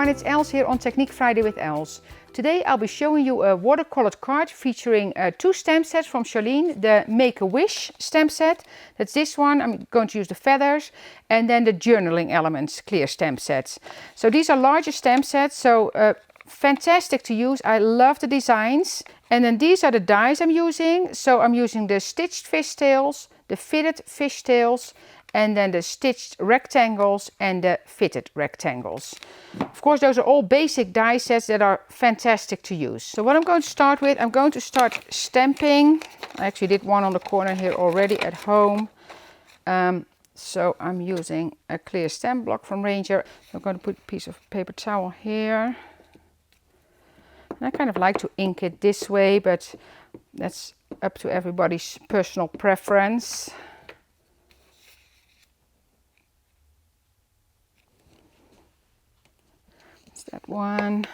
everyone, it's Els here on Technique Friday with Els. Today I'll be showing you a watercolored card featuring 2 stamp sets from Charlene. The Make-A-Wish stamp set, that's this one. I'm going to use the feathers, and then the journaling elements clear stamp sets. So these are larger stamp sets, so fantastic to use. I love the designs. And then these are the dies I'm using. So I'm using the stitched fishtails, the fitted fishtails, and then the stitched rectangles and the fitted rectangles. Of course, those are all basic die sets that are fantastic to use. So what I'm going to start with, I'm going to start stamping. I actually did one on the corner here already at home. So I'm using a clear stamp block from Ranger. I'm going to put a piece of paper towel here. And I kind of like to ink it this way, but that's up to everybody's personal preference. That one.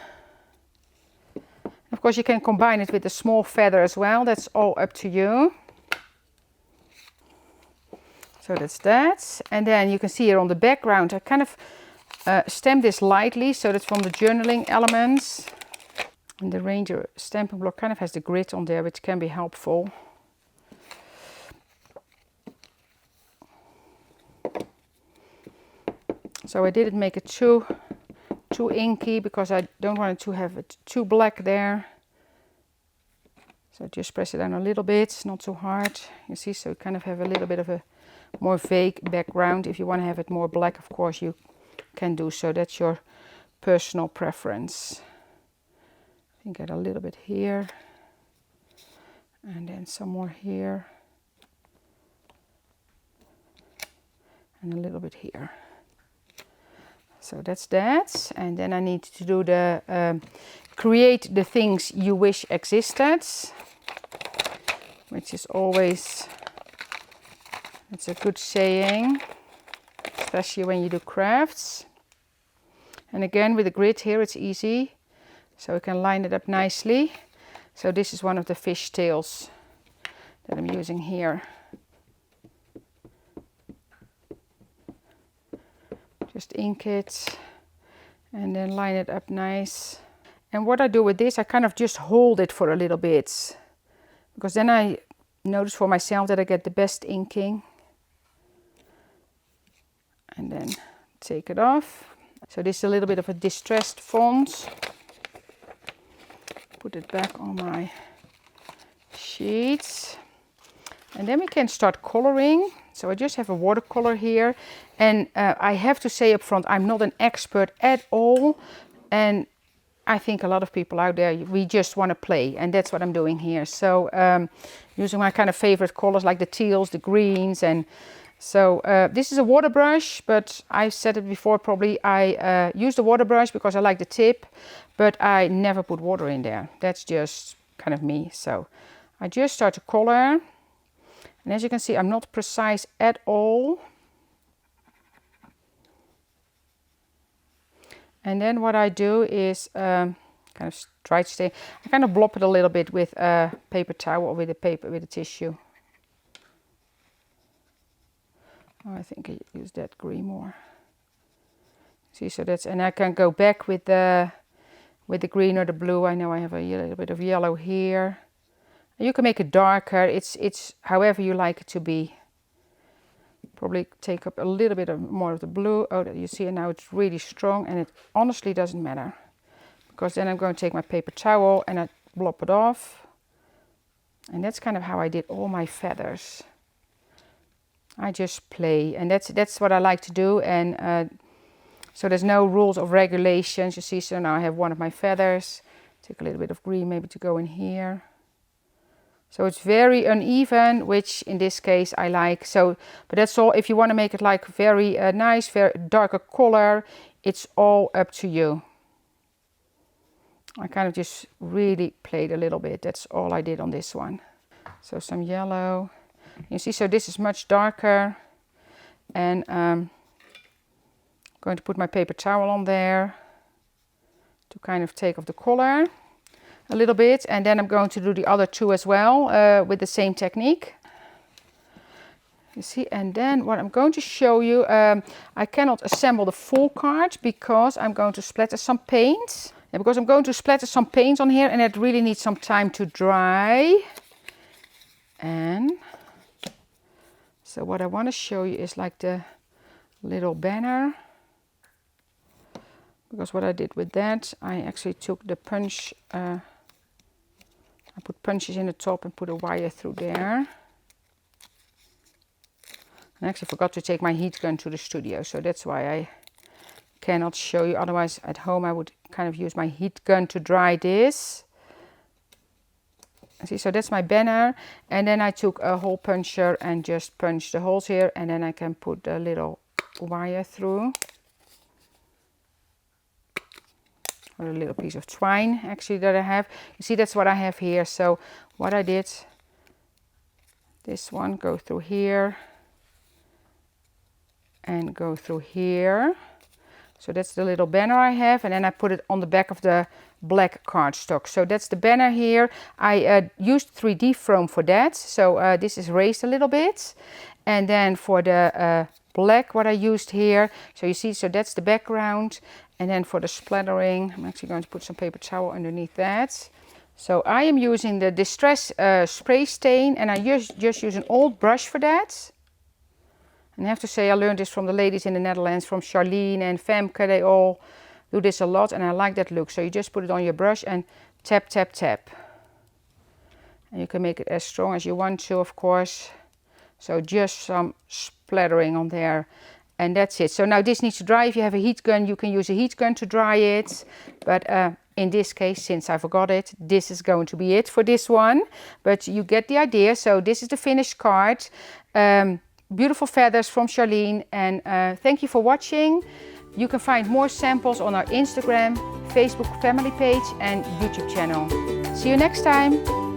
Of course, you can combine it with a small feather as well. That's all up to you. So that's that. And then you can see here on the background, I kind of stamped this lightly, so that's from the journaling elements. And the Ranger stamping block kind of has the grit on there, which can be helpful. So I didn't make it too inky because I don't want it to have it too black there. So just press it down a little bit, not too hard. You see, so you kind of have a little bit of a more vague background. If you want to have it more black, of course you can do so. That's your personal preference. I think get a little bit here and then some more here and a little bit here. So that's that, and then I need to do the create the things you wish existed, which is always, it's a good saying, especially when you do crafts. And again, with the grid here, it's easy, so you can line it up nicely. So this is one of the fish tails that I'm using here. Just ink it and then line it up nice. And what I do with this, I kind of just hold it for a little bit, because then I notice for myself that I get the best inking. And then take it off. So this is a little bit of a distressed font. Put it back on my sheets. And then we can start coloring. So I just have a watercolor here, and I have to say up front, I'm not an expert at all, and I think a lot of people out there, we just want to play, and that's what I'm doing here. So using my kind of favorite colors like the teals, the greens, and so this is a water brush, but I said it before probably, I use the water brush because I like the tip, but I never put water in there. That's just kind of me. So I just start to color. And as you can see, I'm not precise at all. And then what I do is kind of try to stay. I kind of blop it a little bit with a paper towel or with a tissue. Oh, I think I use that green more. See, so that's, and I can go back with the green or the blue. I know I have a little bit of yellow here. You can make it darker, it's however you like it to be. Probably take up a little bit more of the blue. Oh, you see now it's really strong, and it honestly doesn't matter. Because then I'm going to take my paper towel and I blop it off. And that's kind of how I did all my feathers. I just play, and that's what I like to do. And so there's no rules of regulations. You see, so now I have one of my feathers. Take a little bit of green maybe to go in here. So it's very uneven, which in this case I like. So, but that's all. If you want to make it like very nice, very darker color, it's all up to you. I kind of just really played a little bit. That's all I did on this one. So some yellow. You see, so this is much darker. And I'm going to put my paper towel on there to kind of take off the color a little bit, and then I'm going to do the other two as well with the same technique. You see, and then what I'm going to show you, I cannot assemble the full card because I'm going to splatter some paint. Yeah, because I'm going to splatter some paint on here and it really needs some time to dry. And so what I want to show you is like the little banner. Because what I did with that, I actually took the punch, I put punches in the top and put a wire through there. I actually forgot to take my heat gun to the studio, so that's why I cannot show you. Otherwise, at home I would kind of use my heat gun to dry this. See, so that's my banner. And then I took a hole puncher and just punched the holes here. And then I can put a little wire through. Or a little piece of twine, actually, that I have. You see, that's what I have here. So what I did, this one, go through here. And go through here. So that's the little banner I have, and then I put it on the back of the black cardstock. So that's the banner here. I used 3D foam for that, so this is raised a little bit. And then for the black, what I used here, so you see, so that's the background. And then for the splattering, I'm actually going to put some paper towel underneath that. So I am using the Distress spray stain, and I just use an old brush for that. And I have to say, I learned this from the ladies in the Netherlands, from Charlene and Femke. They all do this a lot, and I like that look. So you just put it on your brush and tap, tap, tap. And you can make it as strong as you want to, of course. So just some splattering on there. And that's it. So now this needs to dry. If you have a heat gun, you can use a heat gun to dry it. But in this case, since I forgot it, this is going to be it for this one. But you get the idea. So this is the finished card. Beautiful feathers from Charlene, and thank you for watching. You can find more samples on our Instagram, Facebook family page and YouTube channel. See you next time.